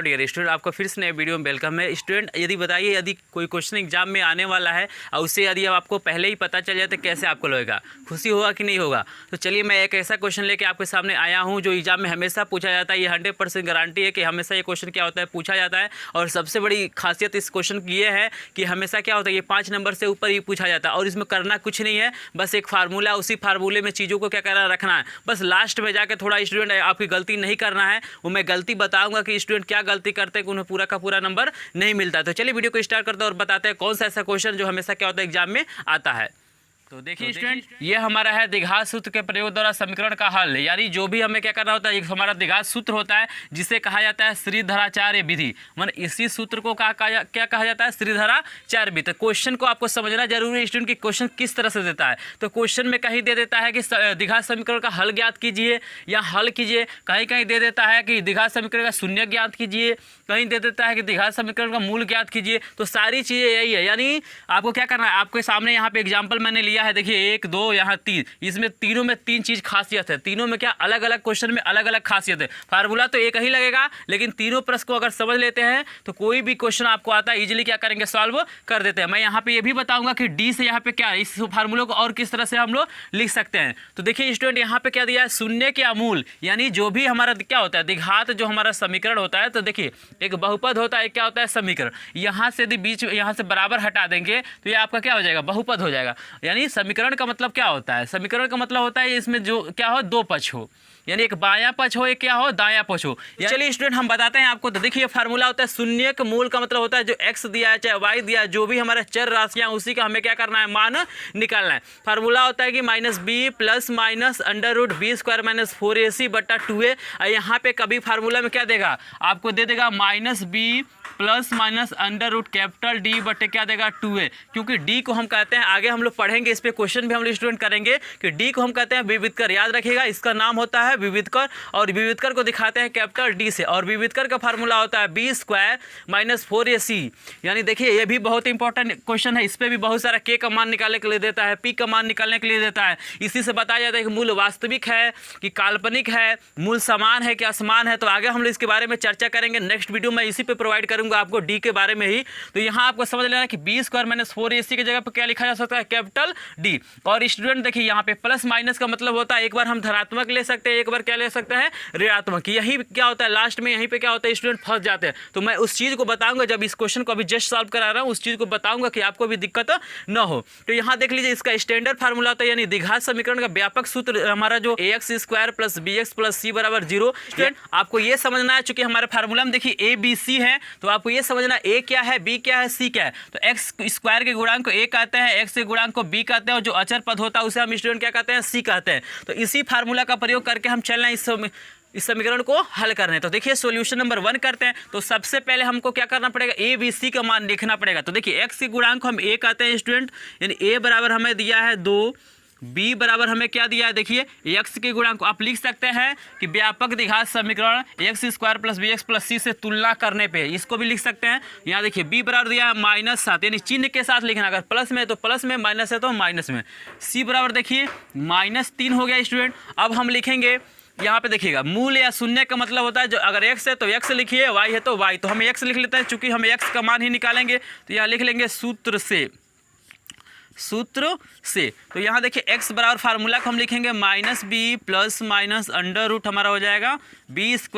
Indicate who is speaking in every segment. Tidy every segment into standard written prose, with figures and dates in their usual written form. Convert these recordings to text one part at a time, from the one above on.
Speaker 1: Hello dear student, आपका फिर से नए वीडियो में वेलकम है। स्टूडेंट यदि बताइए, यदि कोई क्वेश्चन एग्जाम में आने वाला है और उससे यदि आपको पहले ही पता चल जाए तो कैसे आपको लगेगा, खुशी होगा कि नहीं होगा। तो चलिए मैं एक ऐसा क्वेश्चन लेके आपके सामने आया हूं जो एग्जाम में हमेशा पूछा जाता है। ये 100% गारंटी है कि हमेशा ये क्वेश्चन क्या होता है, पूछा जाता है। और सबसे बड़ी खासियत इस क्वेश्चन की ये है कि हमेशा क्या होता है, ये 5 नंबर से ऊपर ही पूछा जाता है। और इसमें करना कुछ नहीं है, बस एक फार्मूला, उसी फार्मूले में चीज़ों को क्या करना रखना है। बस लास्ट में जाकर थोड़ा स्टूडेंट आपकी गलती नहीं करना है, वो मैं गलती बताऊंगा कि स्टूडेंट क्या गलती करते हैं कि उन्हें पूरा का पूरा नंबर नहीं मिलता। तो चलिए वीडियो को स्टार्ट करते हैं और बताते हैं कौन सा ऐसा क्वेश्चन जो हमेशा क्या होता है एग्जाम में आता है। तो देखिए स्टूडेंट, ये हमारा है द्विघात सूत्र के प्रयोग द्वारा समीकरण का हल। यानी जो भी हमें क्या करना होता है, एक हमारा द्विघात सूत्र होता है जिसे कहा जाता है श्रीधराचार्य विधि। मतलब इसी सूत्र को क्या कहा जाता है, श्रीधराचार्य विधि। तो क्वेश्चन को आपको समझना जरूरी है स्टूडेंट कि क्वेश्चन किस तरह से देता है। तो क्वेश्चन में कहीं दे देता है कि द्विघात समीकरण का हल ज्ञात कीजिए या हल कीजिए, कहीं कहीं दे देता है कि द्विघात समीकरण का शून्य ज्ञात कीजिए, कहीं दे देता है कि द्विघात समीकरण का मूल ज्ञात कीजिए। तो सारी चीज़ें यही है। यानी आपको क्या करना है, आपके सामने यहाँ पे एग्जाम्पल मैंने लिया है, देखिए 1 2 यहाँ 3, इसमें तीनों में 3 चीज़ खासियत है। तीनों में क्या अलग अलग क्वेश्चन में अलग अलग खासियत है। फार्मूला तो एक ही लगेगा, लेकिन तीनों प्रश्न को अगर समझ लेते हैं तो कोई भी क्वेश्चन आपको आता है इजीली क्या करेंगे, सॉल्व कर देते हैं। मैं यहाँ पे ये भी बताऊंगा कि डी से यहाँ पे क्या इस फार्मूले को और किस तरह से हम लोग लिख सकते हैं। तो देखिए स्टूडेंट, यहाँ पे क्या दिया है, शून्य के अमूल। यानी जो भी हमारा क्या होता है द्विघात जो हमारा समीकरण होता है, तो देखिए एक बहुपद होता है, क्या होता है समीकरण। यहाँ से यदि बीच यहाँ से बराबर हटा देंगे तो ये आपका क्या हो जाएगा, बहुपद हो जाएगा। यानी समीकरण का मतलब क्या होता है, समीकरण का मतलब होता है इसमें जो क्या हो, 2 पक्ष हो। यानी एक बायां पक्ष हो, एक क्या हो, दायां पक्ष हो। चलिए स्टूडेंट हम बताते हैं आपको। तो देखिए फार्मूला होता है शून्य का मूल का मतलब होता है जो x दिया है चाहे y दिया है, जो भी हमारे चर राशियां उसी का हमें क्या करना है, मान निकालना है। फार्मूला होता है कि -b plus minus √b² - 4ac बटा 2a। यहाँ पे कभी फार्मूला में क्या देगा, आपको दे देगा -b प्लस माइनस √D बटे क्या देगा 2a। क्योंकि d को हम कहते हैं, आगे हम लोग पढ़ेंगे इस पे क्वेश्चन भी हम लोग स्टूडेंट करेंगे कि d को हम कहते हैं विविधकर। याद रखिएगा, इसका नाम होता है विविधकर और विविधकर को दिखाते हैं कैपिटल D से। और विविधकर का फार्मूला होता है b² - 4ac। यानी देखिए ये भी बहुत इंपॉर्टेंट क्वेश्चन है, इस पर भी बहुत सारा k का मान निकालने के लिए देता है, p का मान निकालने के लिए देता है। इसी से बताया जाता है कि मूल वास्तविक है कि काल्पनिक है, मूल समान है कि असमान है। तो आगे हम लोग इसके बारे में चर्चा करेंगे, नेक्स्ट वीडियो में इसी पे प्रोवाइड करूंगा आपको डी के बारे में ही। तो यहाँ आपको समझ लेना कि b² - 4ac की जगह पर क्या लिखा जा सकता है, कैपिटल D। और स्टूडेंट देखिए यहाँ पे प्लस माइनस का मतलब होता है एक बार हम धनात्मक ले सकते हैं, एक बार क्या ले सकते हैं, ऋणात्मक। यही क्या होता है लास्ट में, यहीं पे क्या होता है स्टूडेंट फंस जाते हैं। तो मैं उस चीज़ को बताऊंगा जब इस क्वेश्चन को अभी जस्ट सॉल्व करा रहा हूँ, उस चीज़ को बताऊंगा कि आपको भी दिक्कत न हो। तो यहाँ देख लीजिए इसका स्टैंडर्ड फार्मूला होता है, यानी द्विघात समीकरण का व्यापक सूत्र हमारा जो ax² + bx + c = 0। स्टूडेंट आपको ये समझना है, चूंकि हमारे फार्मूला में देखिए a b c है, तो आपको ये समझना a क्या है, b क्या है, c क्या है। तो x² के गुणांक को a कहते हैं, x के गुणांक को b कहते हैं, और जो अचर पद होता है उसे हम स्टूडेंट क्या कहते हैं, c कहते हैं। तो इसी फार्मूला का प्रयोग करके हम चलना इस समीकरण को हल करने। तो देखिए सॉल्यूशन नंबर 1 करते हैं। तो सबसे पहले हमको क्या करना पड़ेगा, a b c का मान लिखना पड़ेगा। तो देखिए x के गुणांक को हम a कहते हैं स्टूडेंट, यानी a बराबर हमें दिया है 2, b बराबर हमें क्या दिया है, देखिए x के गुणांक को आप लिख सकते हैं कि व्यापक द्विघात समीकरण x² + bx + c से तुलना करने पे इसको भी लिख सकते हैं। यहाँ देखिए b बराबर दिया है -7, यानी चिन्ह के साथ लिखना, अगर प्लस में तो प्लस में, माइनस है तो माइनस में। c बराबर देखिए -3 हो गया स्टूडेंट। अब हम लिखेंगे यहाँ पे देखिएगा मूल या शून्य का मतलब होता है जो अगर x है तो x लिखिए, y है तो y। तो हम x लिख लेते हैं, चूंकि हम x का मान ही निकालेंगे। तो यहाँ लिख लेंगे सूत्र से। तो यहाँ देखिए x बराबर फार्मूला को हम लिखेंगे -b प्लस माइनस √ हमारा हो जाएगा b² -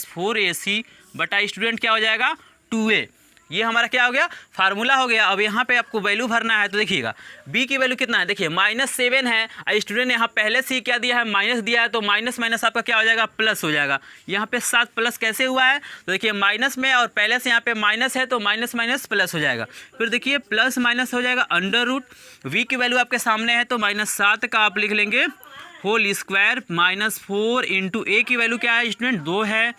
Speaker 1: 4ac बटा स्टूडेंट क्या हो जाएगा 2a। ये हमारा क्या हो गया, फार्मूला हो गया। अब यहाँ पे आपको वैल्यू भरना है। तो देखिएगा b की वैल्यू कितना है, देखिए -7 है। स्टूडेंट यहाँ पहले से ही क्या दिया है, माइनस दिया है, तो माइनस माइनस आपका क्या हो जाएगा, प्लस हो जाएगा। यहाँ पे 7 प्लस कैसे हुआ है, तो देखिए माइनस में, और पहले से यहाँ पे माइनस है तो माइनस माइनस प्लस हो जाएगा। फिर देखिए प्लस माइनस हो जाएगा √ v की वैल्यू आपके सामने है, तो -7 का आप लिख लेंगे होल स्क्वायर -4 × a की वैल्यू क्या है स्टूडेंट, 2 है,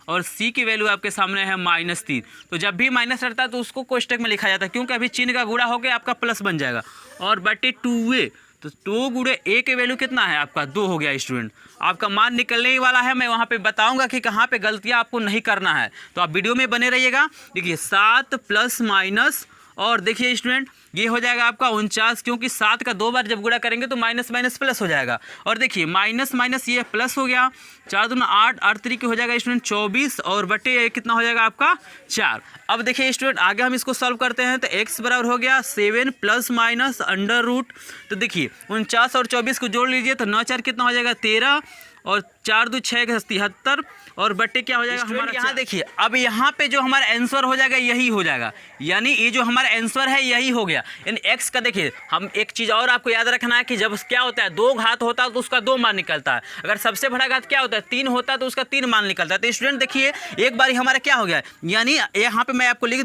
Speaker 1: और c की वैल्यू आपके सामने है -3। तो जब भी माइनस रहता है तो उसको कोष्टक में लिखा जाता है, क्योंकि अभी चिन्ह का गुणा होकर आपका प्लस बन जाएगा, और बटे 2a। तो 2 × a की वैल्यू कितना है आपका, 2 हो गया स्टूडेंट। आपका मान निकलने ही वाला है, मैं वहाँ पे बताऊंगा कि कहाँ पे गलतियाँ आपको नहीं करना है, तो आप वीडियो में बने रहिएगा। देखिए 7 प्लस माइनस और देखिए स्टूडेंट ये हो जाएगा आपका 49, क्योंकि 7 का 2 बार जब गुणा करेंगे तो माइनस माइनस प्लस हो जाएगा। और देखिए माइनस माइनस ये प्लस हो गया, 4 दूना 8, 8 तरीके हो जाएगा स्टूडेंट 24 और बटे कितना हो जाएगा आपका 4। अब देखिए स्टूडेंट आगे हम इसको सॉल्व करते हैं तो x बराबर हो गया 7 प्लस माइनस अंडर रूट। तो देखिए 49 और 24 को जोड़ लीजिए तो 9 4 कितना हो जाएगा 13 और 4 2 6 73 और बट्टे क्या हो जाएगा हमारा। यहाँ देखिए अब यहाँ पे जो हमारा आंसर हो जाएगा यही हो जाएगा, यानी ये जो हमारा आंसर है यही हो गया। यानी x का देखिए हम एक चीज़ और आपको याद रखना है कि जब क्या होता है 2 घात होता है तो उसका 2 मान निकलता है। अगर सबसे बड़ा घात क्या होता है 3 होता है तो उसका 3 मान निकलता है। तो स्टूडेंट देखिए एक बार हमारा क्या हो गया, यानी यहाँ पे मैं आपको लिख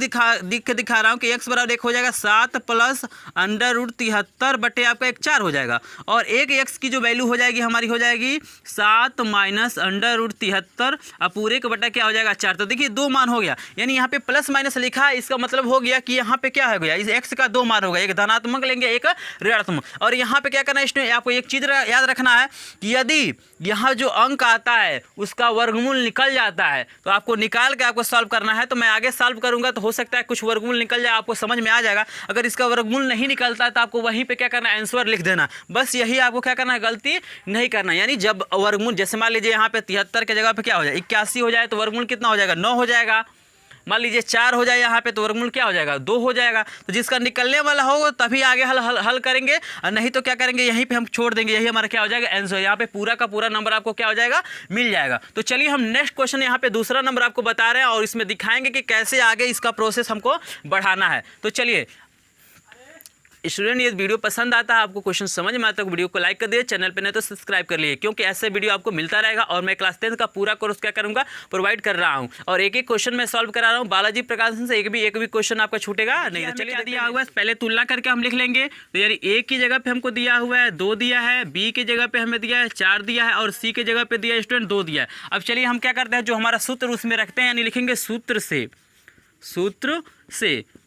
Speaker 1: के दिखा रहा हूँ कि x बराबर 1 हो जाएगा 7 प्लस अंडर रूट 73 बटे आपका 1 4 हो जाएगा। और एक x की जो वैल्यू हो जाएगी हमारी हो जाएगी 7 माइनस अंडर रूट 73 और पूरे का बटा क्या हो जाएगा 4। तो देखिए 2 मान हो गया, यानी यहाँ पे प्लस माइनस लिखा है, इसका मतलब हो गया कि यहाँ पे क्या हो गया, इस x का 2 मान होगा, एक धनात्मक लेंगे एक ऋणात्मक। और यहाँ पे क्या करना है इसमें आपको एक चीज़ याद रखना है कि यदि यहाँ जो अंक आता है उसका वर्गमूल निकल जाता है तो आपको निकाल के आपको सॉल्व करना है। तो मैं आगे सॉल्व करूँगा तो हो सकता है कुछ वर्गमूल निकल जाए, आपको समझ में आ जाएगा। अगर इसका वर्गमूल नहीं निकलता है तो आपको वहीं पे क्या करना है आंसर लिख देना, बस यही आपको क्या करना है, गलती नहीं करना। यानी जब वर्गमूल जैसे मान लीजिए यहाँ पे 73 के जगह पे क्या हो जाए 81 हो जाए तो वर्गमूल कितना हो जाएगा 9 हो जाएगा। मान लीजिए 4 हो जाए यहाँ पे तो वर्गमूल क्या हो जाएगा 2 हो जाएगा। तो जिसका निकलने वाला होगा तभी आगे हल करेंगे, और नहीं तो क्या करेंगे यहीं पे हम छोड़ देंगे, यही हमारा क्या हो जाएगा आंसर। यहाँ पे पूरा का पूरा नंबर आपको क्या हो जाएगा मिल जाएगा। तो चलिए हम नेक्स्ट क्वेश्चन यहाँ पे दूसरा नंबर आपको बता रहे हैं और इसमें दिखाएंगे कि कैसे आगे इसका प्रोसेस हमको बढ़ाना है। तो चलिए स्टूडेंट ये वीडियो पसंद आता है, आपको क्वेश्चन समझ में आता है तो वीडियो को लाइक कर दिए, चैनल पे नहीं तो सब्सक्राइब कर लिए, क्योंकि ऐसे वीडियो आपको मिलता रहेगा। और मैं क्लास 10 का पूरा कोर्स क्या करूंगा प्रोवाइड कर रहा हूं और एक एक क्वेश्चन मैं सॉल्व करा रहा हूं बालाजी प्रकाशन से, एक भी क्वेश्चन आपका छूटेगा नहीं। तो चलिए दिया हुआ है पहले तुलना करके हम लिख लेंगे। तो यानी ए की जगह पे हमको दिया हुआ है 2 दिया है, बी की जगह पे हमें दिया है 4 दिया है और सी की जगह पे दिया है स्टूडेंट 2 दिया है। अब चलिए हम क्या करते हैं जो हमारा सूत्र उसमें रखते हैं, यानी लिखेंगे सूत्र से।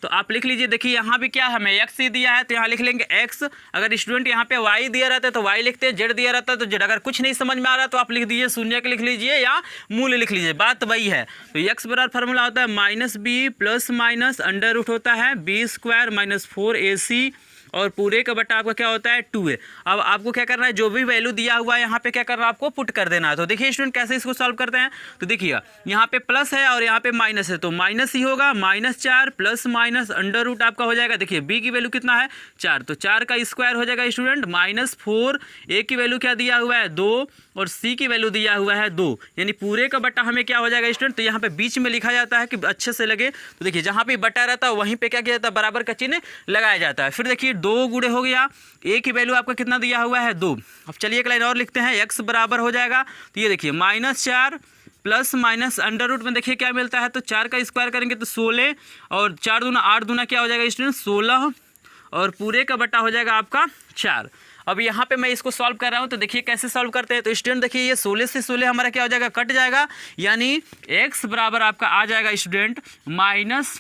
Speaker 1: तो आप लिख लीजिए, देखिए यहाँ भी क्या हमें x ही दिया है तो यहाँ लिख लेंगे x। अगर स्टूडेंट यहाँ पे y दिया रहता है तो y लिखते हैं, z दिया रहता है तो z। अगर कुछ नहीं समझ में आ रहा तो आप लिख दीजिए शून्य के लिख लीजिए या मूल्य लिख लीजिए, बात वही है। तो x बराबर फार्मूला होता है minus b plus minus under root होता है b² माइनस 4ac और पूरे का बटा आपका क्या होता है 2a। अब आपको क्या करना है जो भी वैल्यू दिया हुआ है यहाँ पे क्या करना है आपको पुट कर देना है। तो देखिए स्टूडेंट कैसे इसको सॉल्व करते हैं, तो देखिए यहाँ पे प्लस है और यहाँ पे माइनस है तो माइनस ही होगा, -4 प्लस माइनस अंडर रूट आपका हो जाएगा। देखिए b की वैल्यू कितना है 4 तो 4 का स्क्वायर हो जाएगा स्टूडेंट -4, a की वैल्यू क्या दिया हुआ है 2 और c की वैल्यू दिया हुआ है 2, यानी पूरे का बटा हमें क्या हो जाएगा स्टूडेंट। तो यहाँ पे बीच में लिखा जाता है कि अच्छे से लगे, तो देखिए जहाँ पे बटा रहता है वहीं पे क्या किया जाता है बराबर का चिन्ह लगाया जाता है। फिर देखिए 2 गुणे हो गया, a की वैल्यू आपका कितना दिया हुआ है 2। अब चलिए एक लाइन और लिखते हैं, x बराबर हो जाएगा तो ये देखिए -4 प्लस माइनस अंडर रूट में देखिए क्या मिलता है, तो 4 का स्क्वायर करेंगे तो 16 और 4 दूना 8 दूना क्या हो जाएगा स्टूडेंट 16 और पूरे का बटा हो जाएगा आपका 4। अब यहाँ पे मैं इसको सॉल्व कर रहा हूँ तो देखिए कैसे सॉल्व करते हैं। तो स्टूडेंट देखिए ये 16 से 16 हमारा क्या हो जाएगा कट जाएगा, यानी x बराबर आपका आ जाएगा student minus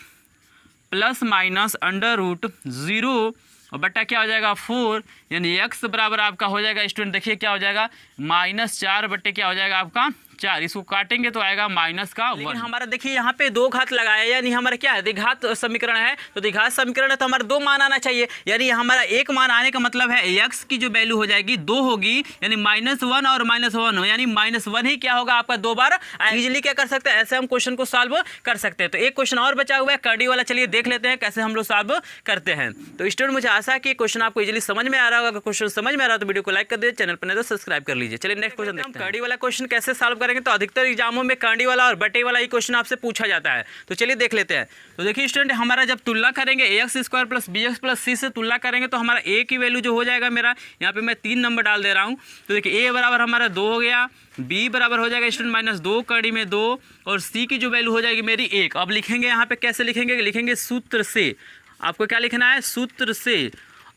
Speaker 1: plus minus under root 0 और बटा क्या हो जाएगा 4, यानी x बराबर आपका हो जाएगा स्टूडेंट देखिए क्या हो जाएगा -4 बटे क्या हो जाएगा आपका 4। इसको काटेंगे तो आएगा माइनस का 1। लेकिन हमारा देखिए यहाँ पे 2 घात लगाया, यानी हमारा क्या है द्विघात समीकरण है। तो द्विघात समीकरण है तो हमारा 2 मान आना चाहिए, यानी हमारा 1 मान आने का मतलब है x की जो वैल्यू हो जाएगी 2 होगी, यानी -1 और -1 हो, यानी -1 ही क्या होगा आपका 2 बार। इजीली क्या कर सकते हैं ऐसे हम क्वेश्चन को सॉल्व कर सकते हैं। तो एक क्वेश्चन और बचा हुआ है करडी वाला, चलिए देख लेते हैं कैसे हम लोग सॉल्व करते हैं। तो स्टूडेंट मुझे आशा है कि क्वेश्चन आपको इजीली समझ में आ रहा होगा। अगर क्वेश्चन समझ में आ रहा है तो वीडियो को लाइक कर दीजिए, चैनल पर नहीं तो सब्सक्राइब कर लीजिए। चलिए नेक्स्ट क्वेश्चन देखते हैं। करडी वाला क्वेश्चन कैसे सॉल्व करेंगे, तो अधिकतर एग्जामों में करडी वाला और बटे वाला ही क्वेश्चन आपसे पूछा जाता है। तो चलिए देख लेते हैं। तो देखिए स्टूडेंट हमारा जब तुलना करेंगे ax² plus bx plus c से तुलना करेंगे तो हमारा a की वैल्यू जो हो जाएगा मेरा यहाँ पे मैं 3 नंबर डाल दे रहा हूँ। तो देखिए a बराबर हमारा 2 हो गया, b बराबर हो जाएगा स्टूडेंट -2 करड़ी में 2 और c की जो वैल्यू हो जाएगी मेरी 1। अब लिखेंगे यहाँ पे कैसे लिखेंगे, लिखेंगे सूत्र से। आपको क्या लिखना है सूत्र से।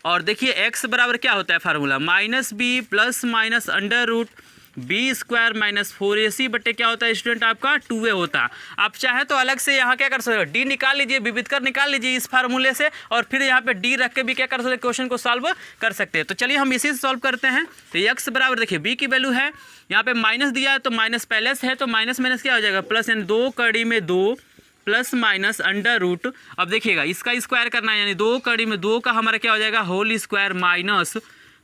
Speaker 1: और देखिए x बराबर क्या होता है formula -b plus minus under root b² minus 4ac बटे क्या होता है स्टूडेंट आपका 2a होता है। आप चाहे तो अलग से यहाँ क्या कर सकते हो d निकाल लीजिए, विविध कर निकाल लीजिए इस फार्मूले से, और फिर यहाँ पे d रख के भी क्या कर सकते हैं क्वेश्चन को सॉल्व कर सकते हैं। तो चलिए हम इसी से सॉल्व करते हैं। तो x बराबर देखिए b की वैल्यू है यहाँ पे माइनस दिया है तो माइनस पहले से है तो माइनस माइनस क्या हो जाएगा प्लस, यानी 2 कड़ी में 2 प्लस माइनस अंडर रूट, अब देखिएगा इसका स्क्वायर करना है, यानी 2 कड़ी में 2 का हमारा क्या हो जाएगा होल स्क्वायर माइनस,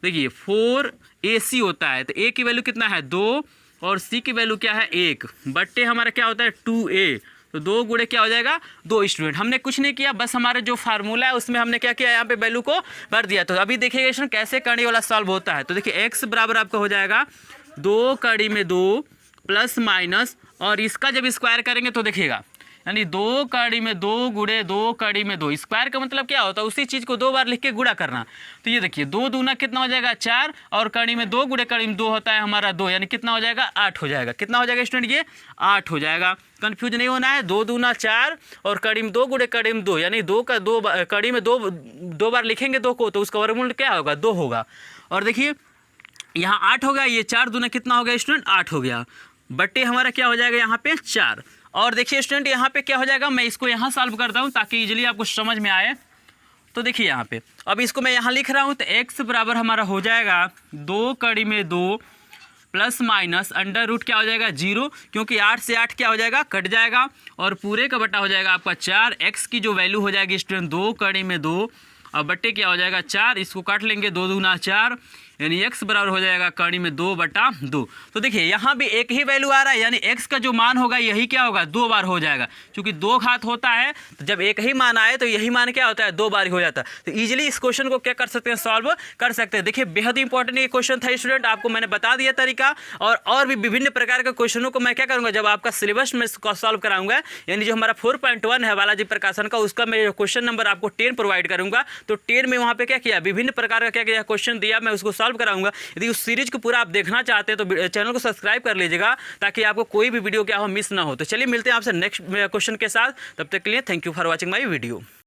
Speaker 1: देखिए 4ac होता है, तो a की वैल्यू कितना है 2 और c की वैल्यू क्या है 1 बट्टे हमारा क्या होता है 2a, तो 2 गुणे क्या हो जाएगा 2। स्टूडेंट हमने कुछ नहीं किया, बस हमारे जो फार्मूला है उसमें हमने क्या किया यहाँ पे वैल्यू को भर दिया। तो अभी देखिएगा स्टूडेंट कैसे कड़ी वाला सॉल्व होता है। तो देखिए x बराबर आपका हो जाएगा 2 कड़ी में 2 प्लस माइनस, और इसका जब स्क्वायर करेंगे तो देखिएगा यानी 2 कड़ी में 2 गुणे 2 कड़ी में 2, स्क्वायर का मतलब क्या होता है उसी चीज़ को 2 बार लिख के गुणा करना। तो ये देखिए 2 दूना कितना हो जाएगा 4, और कड़ी में 2 गुणे कड़ी में 2 होता है हमारा 2, यानी कितना हो जाएगा 8 हो जाएगा। कितना हो जाएगा स्टूडेंट ये 8 हो जाएगा। कंफ्यूज नहीं होना है, 2 दूना 4 और कड़ी में 2 गुणे कड़ी में 2, यानी 2 का 2 कड़ी में 2 बार लिखेंगे 2 को, तो उसका वर्गमूल क्या होगा 2 होगा। और देखिए यहाँ 8 हो गया, ये 4 दूना कितना हो गया स्टूडेंट 8 हो गया, बट्टे हमारा क्या हो जाएगा यहाँ पे 4। और देखिए स्टूडेंट यहाँ पे क्या हो जाएगा, मैं इसको यहाँ सॉल्व करता हूँ ताकि इजीली आपको समझ में आए। तो देखिए यहाँ पे अब इसको मैं यहाँ लिख रहा हूँ, तो x बराबर हमारा हो जाएगा 2 कड़ी में 2 प्लस माइनस अंडर रूट क्या हो जाएगा 0, क्योंकि 8 से 8 क्या हो जाएगा कट जाएगा, और पूरे का बटा हो जाएगा आपका 4। x की जो वैल्यू हो जाएगी स्टूडेंट 2 कड़ी में 2 और बट्टे क्या हो जाएगा 4, इसको काट लेंगे 2 दूना 4, यानी x बराबर हो जाएगा कड़ी में 2/2। तो देखिए यहाँ भी एक ही वैल्यू आ रहा है, यानी x का जो मान होगा यही क्या होगा 2 बार हो जाएगा, क्योंकि 2 घात होता है, तो जब एक ही मान आए तो यही मान क्या होता है 2 बार ही हो जाता है। तो ईजिली इस क्वेश्चन को क्या कर सकते हैं सॉल्व कर सकते हैं। देखिए बेहद इंपॉर्टेंट ये क्वेश्चन था स्टूडेंट, आपको मैंने बता दिया तरीका, और भी विभिन्न प्रकार के क्वेश्चनों को मैं क्या करूँगा जब आपका सिलेबस में सॉल्व कराऊंगा, यानी जो हमारा 4.1 है बालाजी प्रकाशन का, उसका मैं क्वेश्चन नंबर आपको 10 प्रोवाइड करूँगा। तो 10 में वहाँ पे क्या किया विभिन्न प्रकार का क्या किया क्वेश्चन दिया, मैं उसको सॉल्व कराऊंगा। यदि उस सीरीज को पूरा आप देखना चाहते हैं तो चैनल को सब्सक्राइब कर लीजिएगा ताकि आपको कोई भी वीडियो क्या हो मिस ना हो। तो चलिए मिलते हैं आपसे नेक्स्ट क्वेश्चन के साथ, तब तक के लिए thank you for watching my video.